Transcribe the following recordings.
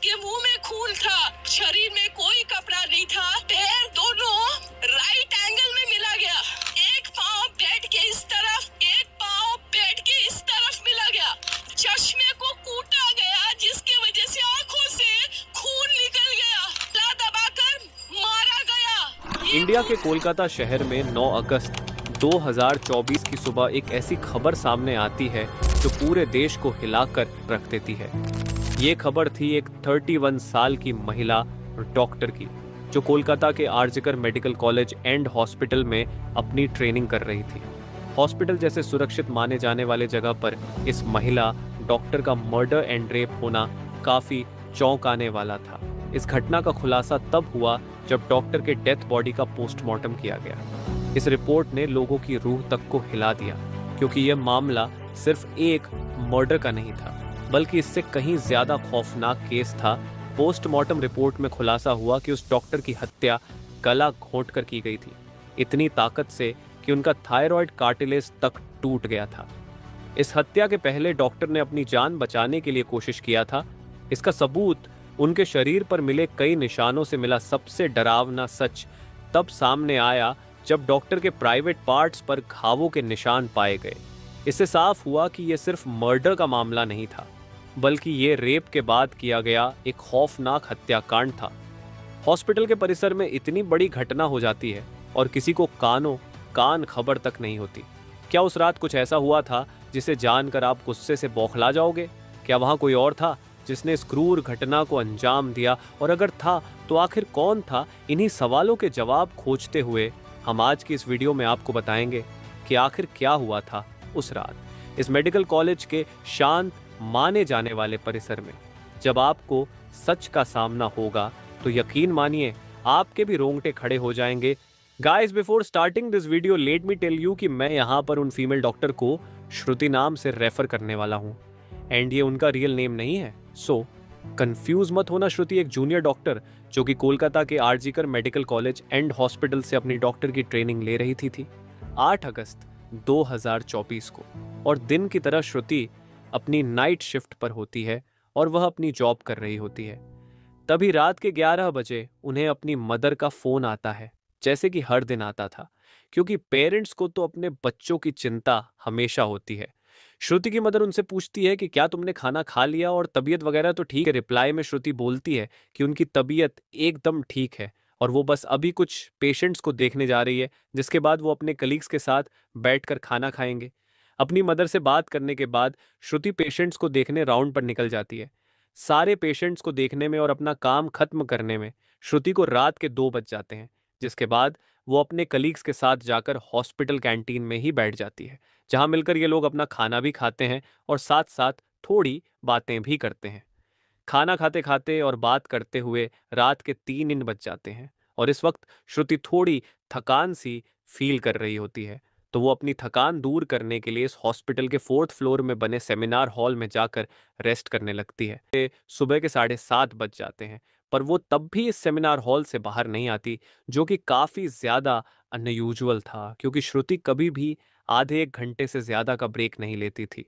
इसके मुंह में खून था, शरीर में कोई कपड़ा नहीं था, पैर दोनों राइट एंगल में मिला गया। एक पाँव बेड के इस तरफ, एक पाँव बेड के इस तरफ मिला गया। चश्मे को कूटा गया जिसकी वजह से आंखों से खून निकल गया। ला दबाकर मारा गया। इंडिया के कोलकाता शहर में 9 अगस्त 2024 की सुबह एक ऐसी खबर सामने आती है जो पूरे देश को हिलाकर रख देती है। ये खबर थी एक 31 साल की महिला डॉक्टर की, जो कोलकाता के RG Kar medical college and hospital में अपनी ट्रेनिंग कर रही थी। हॉस्पिटल जैसे सुरक्षित माने जाने वाले जगह पर इस महिला डॉक्टर का मर्डर एंड रेप होना काफी चौंकाने वाला था। इस घटना का खुलासा तब हुआ जब डॉक्टर के डेथ बॉडी का पोस्टमार्टम किया गया। इस रिपोर्ट ने लोगों की रूह तक को हिला दिया, क्योंकि यह मामला सिर्फ एक मर्डर का नहीं था, बल्कि इससे कहीं ज्यादा खौफनाक केस था। पोस्टमार्टम रिपोर्ट में खुलासा हुआ कि उस डॉक्टर की हत्या गला घोंटकर की गई थी, इतनी ताकत से कि उनका थायराइड कार्टिलेज तक टूट गया था। इस हत्या के पहले डॉक्टर ने अपनी जान बचाने के लिए कोशिश किया था। इसका सबूत उनके शरीर पर मिले कई निशानों से मिला। सबसे डरावना सच तब सामने आया जब डॉक्टर के प्राइवेट पार्ट्स पर घावों के निशान पाए गए। इससे साफ हुआ कि यह सिर्फ मर्डर का मामला नहीं था, बल्कि ये रेप के बाद किया गया एक खौफनाक हत्याकांड था। हॉस्पिटल के परिसर में इतनी बड़ी घटना हो जाती है और किसी को कान खबर तक नहीं होती। क्या उस रात कुछ ऐसा हुआ था जिसे जानकर आप गुस्से से बौखला जाओगे? क्या वहां कोई और था जिसने इस क्रूर घटना को अंजाम दिया? और अगर था तो आखिर कौन था? इन्हीं सवालों के जवाब खोजते हुए हम आज की इस वीडियो में आपको बताएंगे कि आखिर क्या हुआ था उस रात इस मेडिकल कॉलेज के शांत माने जाने वाले परिसर में। जब आपको सच का सामना होगा तो यकीन मानिए आपके भी रोंगटे खड़े हो जाएंगे। Guys, before starting this video let me tell you कि मैं यहाँ पर उन फीमेल डॉक्टर को श्रुति नाम से रेफर करने वाला हूँ, एंड ये उनका रियल नेम नहीं है। सो कंफ्यूज मत होना। श्रुति एक जूनियर डॉक्टर जो कि कोलकाता के RG Kar medical college and hospital से अपनी डॉक्टर की ट्रेनिंग ले रही थी 8 अगस्त 2024 को। और दिन की तरह श्रुति अपनी नाइट शिफ्ट पर होती है और वह अपनी जॉब कर रही होती है। तभी रात के 11 बजे उन्हें अपनी मदर का फोन आता है, जैसे कि हर दिन आता था, क्योंकि पेरेंट्स को तो अपने बच्चों की चिंता हमेशा होती है। श्रुति की मदर उनसे पूछती है कि क्या तुमने खाना खा लिया और तबीयत वगैरह तो ठीक है। रिप्लाई में श्रुति बोलती है कि उनकी तबीयत एकदम ठीक है और वो बस अभी कुछ पेशेंट्स को देखने जा रही है, जिसके बाद वो अपने कलीग्स के साथ बैठकर खाना खाएंगे। अपनी मदर से बात करने के बाद श्रुति पेशेंट्स को देखने राउंड पर निकल जाती है। सारे पेशेंट्स को देखने में और अपना काम खत्म करने में श्रुति को रात के 2 बज जाते हैं, जिसके बाद वो अपने कलीग्स के साथ जाकर हॉस्पिटल कैंटीन में ही बैठ जाती है, जहां मिलकर ये लोग अपना खाना भी खाते हैं और साथ साथ थोड़ी बातें भी करते हैं। खाना खाते खाते और बात करते हुए रात के 3 बज जाते हैं और इस वक्त श्रुति थोड़ी थकान सी फील कर रही होती है, तो वो अपनी थकान दूर करने के लिए इस हॉस्पिटल के 4th फ्लोर में बने सेमिनार हॉल में जाकर रेस्ट करने लगती है। सुबह के 7:30 बज जाते हैं, पर वो तब भी इस सेमिनार हॉल से बाहर नहीं आती, जो कि काफ़ी ज़्यादा अनयूजुअल था, क्योंकि श्रुति कभी भी आधे 1 घंटे से ज़्यादा का ब्रेक नहीं लेती थी।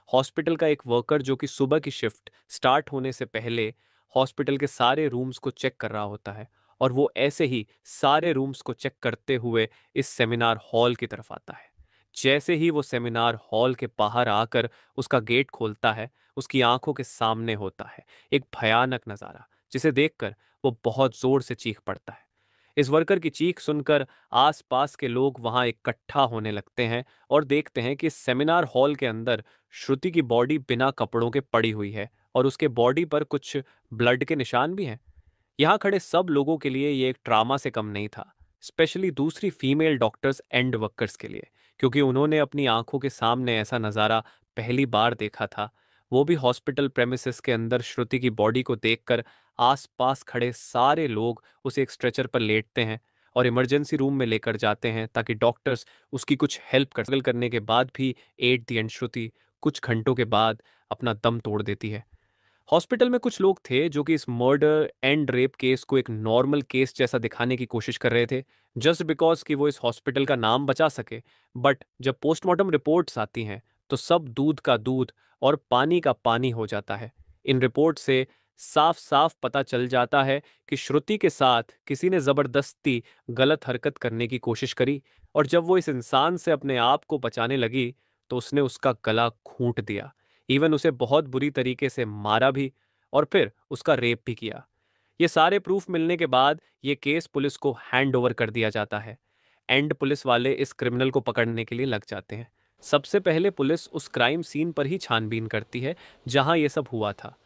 हॉस्पिटल का एक वर्कर जो कि सुबह की शिफ्ट स्टार्ट होने से पहले हॉस्पिटल के सारे रूम्स को चेक कर रहा होता है, और वो ऐसे ही सारे रूम्स को चेक करते हुए इस सेमिनार हॉल की तरफ आता है। जैसे ही वो सेमिनार हॉल के बाहर आकर उसका गेट खोलता है, उसकी आंखों के सामने होता है एक भयानक नज़ारा, जिसे देखकर वो बहुत जोर से चीख पड़ता है। इस वर्कर की चीख सुनकर आसपास के लोग वहां इकट्ठा होने लगते हैं और देखते हैं कि सेमिनार हॉल के अंदर श्रुति की बॉडी बिना कपड़ों के पड़ी हुई है और उसके बॉडी पर कुछ ब्लड के निशान भी हैं। यहाँ खड़े सब लोगों के लिए ये एक ट्रामा से कम नहीं था, स्पेशली दूसरी फीमेल डॉक्टर्स एंड वर्कर्स के लिए, क्योंकि उन्होंने अपनी आंखों के सामने ऐसा नज़ारा पहली बार देखा था, वो भी हॉस्पिटल प्रेमिसेस के अंदर। श्रुति की बॉडी को देखकर आसपास खड़े सारे लोग उसे एक स्ट्रेचर पर लेटते हैं और इमरजेंसी रूम में लेकर जाते हैं ताकि डॉक्टर्स उसकी कुछ हेल्प करने के बाद भी एट द एंड श्रुति कुछ घंटों के बाद अपना दम तोड़ देती है। हॉस्पिटल में कुछ लोग थे जो कि इस मर्डर एंड रेप केस को एक नॉर्मल केस जैसा दिखाने की कोशिश कर रहे थे, जस्ट बिकॉज कि वो इस हॉस्पिटल का नाम बचा सके। बट जब पोस्टमार्टम रिपोर्ट्स आती हैं तो सब दूध का दूध और पानी का पानी हो जाता है। इन रिपोर्ट से साफ साफ पता चल जाता है कि श्रुति के साथ किसी ने जबरदस्ती गलत हरकत करने की कोशिश करी, और जब वो इस इंसान से अपने आप को बचाने लगी तो उसने उसका गला घूंट दिया। इवन उसे बहुत बुरी तरीके से मारा भी, और फिर उसका रेप भी किया। ये सारे प्रूफ मिलने के बाद ये केस पुलिस को हैंड ओवर कर दिया जाता है। एंड पुलिस वाले इस क्रिमिनल को पकड़ने के लिए लग जाते हैं। सबसे पहले पुलिस उस क्राइम सीन पर ही छानबीन करती है जहां ये सब हुआ था।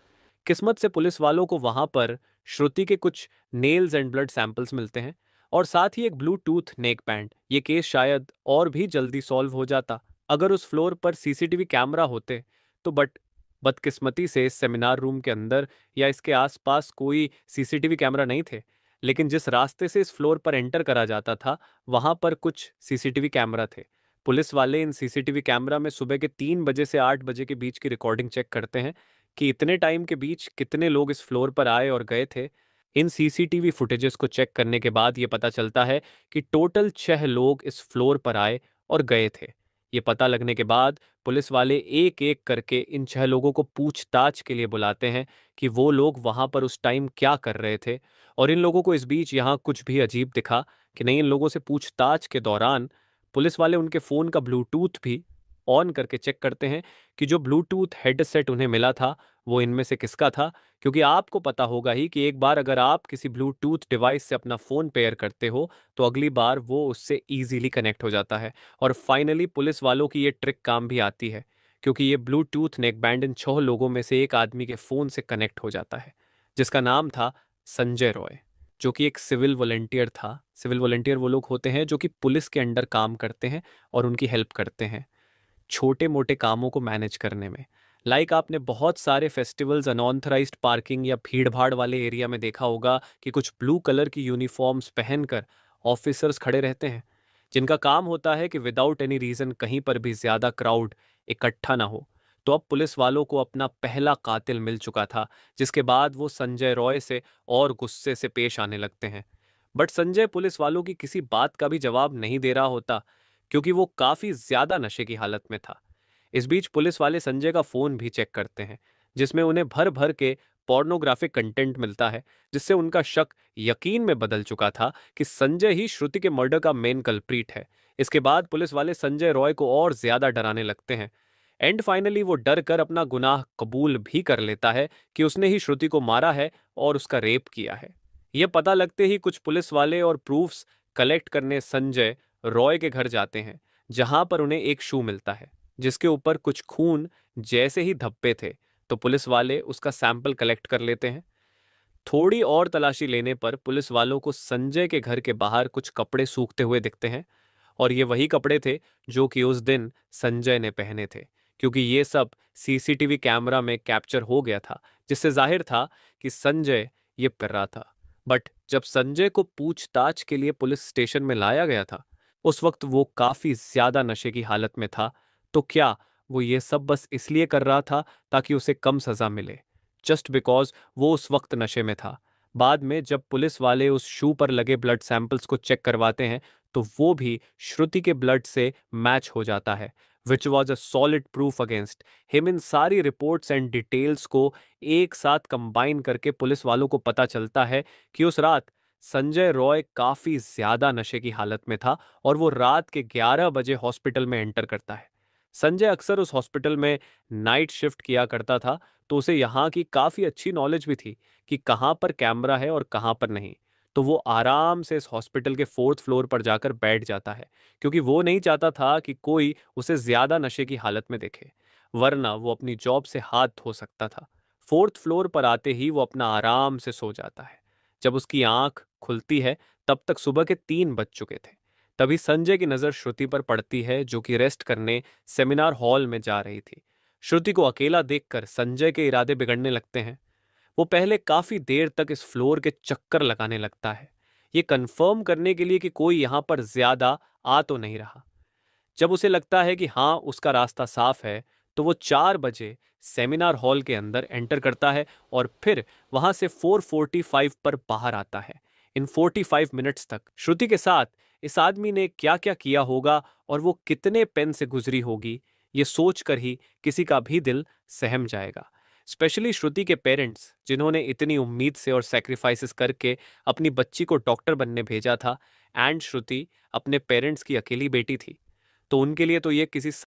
किस्मत से पुलिस वालों को वहां पर श्रुति के कुछ नेल्स एंड ब्लड सैंपल्स मिलते हैं, और साथ ही एक ब्लूटूथ नेक बैंड। ये केस शायद और भी जल्दी सॉल्व हो जाता अगर उस फ्लोर पर सीसीटीवी कैमरा होते तो, बट बदकिस्मती से इस सेमिनार रूम के अंदर या इसके आसपास कोई सीसीटीवी कैमरा नहीं थे। लेकिन जिस रास्ते से इस फ्लोर पर एंटर करा जाता था वहां पर कुछ सीसीटीवी कैमरा थे। पुलिस वाले इन सीसीटीवी कैमरा में सुबह के 3 बजे से 8 बजे के बीच की रिकॉर्डिंग चेक करते हैं कि इतने टाइम के बीच कितने लोग इस फ्लोर पर आए और गए थे। इन सीसीटीवी फुटेजेस को चेक करने के बाद ये पता चलता है कि टोटल 6 लोग इस फ्लोर पर आए और गए थे। ये पता लगने के बाद पुलिस वाले एक एक करके इन 6 लोगों को पूछताछ के लिए बुलाते हैं कि वो लोग वहां पर उस टाइम क्या कर रहे थे। और इन लोगों को इस बीच यहाँ कुछ भी अजीब दिखा कि नहीं, इन लोगों से पूछताछ के दौरान पुलिस वाले उनके फ़ोन का ब्लूटूथ भी ऑन करके चेक करते हैं कि जो ब्लूटूथ हेडसेट उन्हें मिला था वो इनमें से किसका था। क्योंकि आपको पता होगा ही कि एक बार अगर आप किसी ब्लूटूथ डिवाइस से अपना फ़ोन पेयर करते हो तो अगली बार वो उससे ईजिली कनेक्ट हो जाता है। और फाइनली पुलिस वालों की ये ट्रिक काम भी आती है, क्योंकि ये ब्लूटूथ नेकबैंड इन 6 लोगों में से एक आदमी के फ़ोन से कनेक्ट हो जाता है, जिसका नाम था संजय रॉय, जो कि एक सिविल वॉलंटियर था। सिविल वॉलंटियर वो लोग होते हैं जो कि पुलिस के अंडर काम करते हैं और उनकी हेल्प करते हैं छोटे मोटे कामों को मैनेज करने में। लाइक आपने बहुत सारे फेस्टिवल्स अनऑथराइज्ड पार्किंग या भीड़ भाड़ वाले एरिया में देखा होगा कि कुछ ब्लू कलर की यूनिफॉर्म्स पहनकर ऑफिसर्स खड़े रहते हैं, जिनका काम होता है कि विदाउट एनी रीजन कहीं पर भी ज्यादा क्राउड इकट्ठा ना हो। तो अब पुलिस वालों को अपना पहला कातिल मिल चुका था, जिसके बाद वो संजय रॉय से और गुस्से से पेश आने लगते हैं। बट संजय पुलिस वालों की किसी बात का भी जवाब नहीं दे रहा होता, क्योंकि वो काफी ज्यादा नशे की हालत में था। इस बीच पुलिस वाले संजय का फोन भी चेक करते हैं, जिसमें उन्हें भर भर के पोर्नोग्राफिक कंटेंट मिलता है, जिससे उनका शक यकीन में बदल चुका था कि संजय ही श्रुति के मर्डर का मेन कल्प्रीट है। इसके बाद पुलिस वाले संजय रॉय को और ज्यादा डराने लगते हैं। एंड फाइनली वो डर कर अपना गुनाह कबूल भी कर लेता है कि उसने ही श्रुति को मारा है और उसका रेप किया है। यह पता लगते ही कुछ पुलिस वाले और प्रूफ्स कलेक्ट करने संजय रॉय के घर जाते हैं, जहां पर उन्हें एक शू मिलता है जिसके ऊपर कुछ खून जैसे ही धब्बे थे। तो पुलिस वाले उसका सैंपल कलेक्ट कर लेते हैं। थोड़ी और तलाशी लेने पर पुलिस वालों को संजय के घर के बाहर कुछ कपड़े सूखते हुए दिखते हैं, और ये वही कपड़े थे जो कि उस दिन संजय ने पहने थे, क्योंकि ये सब सीसीटीवी कैमरा में कैप्चर हो गया था, जिससे जाहिर था कि संजय ये कर रहा था। बट जब संजय को पूछताछ के लिए पुलिस स्टेशन में लाया गया था, उस वक्त वो काफी ज्यादा नशे की हालत में था। तो क्या वो ये सब बस इसलिए कर रहा था ताकि उसे कम सजा मिले, जस्ट बिकॉज वो उस वक्त नशे में था? बाद में जब पुलिस वाले उस शू पर लगे ब्लड सैंपल्स को चेक करवाते हैं तो वो भी श्रुति के ब्लड से मैच हो जाता है, which was a solid proof against him. इन सारी रिपोर्ट्स एंड डिटेल्स को एक साथ कंबाइन करके पुलिस वालों को पता चलता है कि उस रात संजय रॉय काफी ज्यादा नशे की हालत में था, और वो रात के 11 बजे हॉस्पिटल में एंटर करता है। संजय अक्सर उस हॉस्पिटल में नाइट शिफ्ट किया करता था, तो उसे यहाँ की काफी अच्छी नॉलेज भी थी कि कहाँ पर कैमरा है और कहाँ पर नहीं। तो वो आराम से इस हॉस्पिटल के 4th फ्लोर पर जाकर बैठ जाता है, क्योंकि वो नहीं चाहता था कि कोई उसे ज्यादा नशे की हालत में देखे, वरना वो अपनी जॉब से हाथ धो सकता था। 4th फ्लोर पर आते ही वो अपना आराम से सो जाता है। जब उसकी आंख खुलती है तब तक सुबह के 3 बज चुके थे। तभी संजय की नजर श्रुति पर पड़ती है, जो कि रेस्ट करने सेमिनार हॉल में जा रही थी। श्रुति को अकेला देखकर संजय के इरादे बिगड़ने लगते हैं। वो पहले काफी देर तक इस फ्लोर के चक्कर लगाने लगता है, ये कंफर्म करने के लिए कि कोई यहाँ पर ज्यादा आ तो नहीं रहा। जब उसे लगता है कि हाँ उसका रास्ता साफ है, तो वो 4 बजे सेमिनार हॉल के अंदर एंटर करता है और फिर वहां से 4:45 पर बाहर आता है। इन 45 मिनट्स तक श्रुति के साथ इस आदमी ने क्या क्या किया होगा और वो कितने पेन से गुजरी होगी, ये सोचकर ही किसी का भी दिल सहम जाएगा। स्पेशली श्रुति के पेरेंट्स, जिन्होंने इतनी उम्मीद से और सेक्रीफाइसेस करके अपनी बच्ची को डॉक्टर बनने भेजा था, एंड श्रुति अपने पेरेंट्स की अकेली बेटी थी, तो उनके लिए तो ये किसी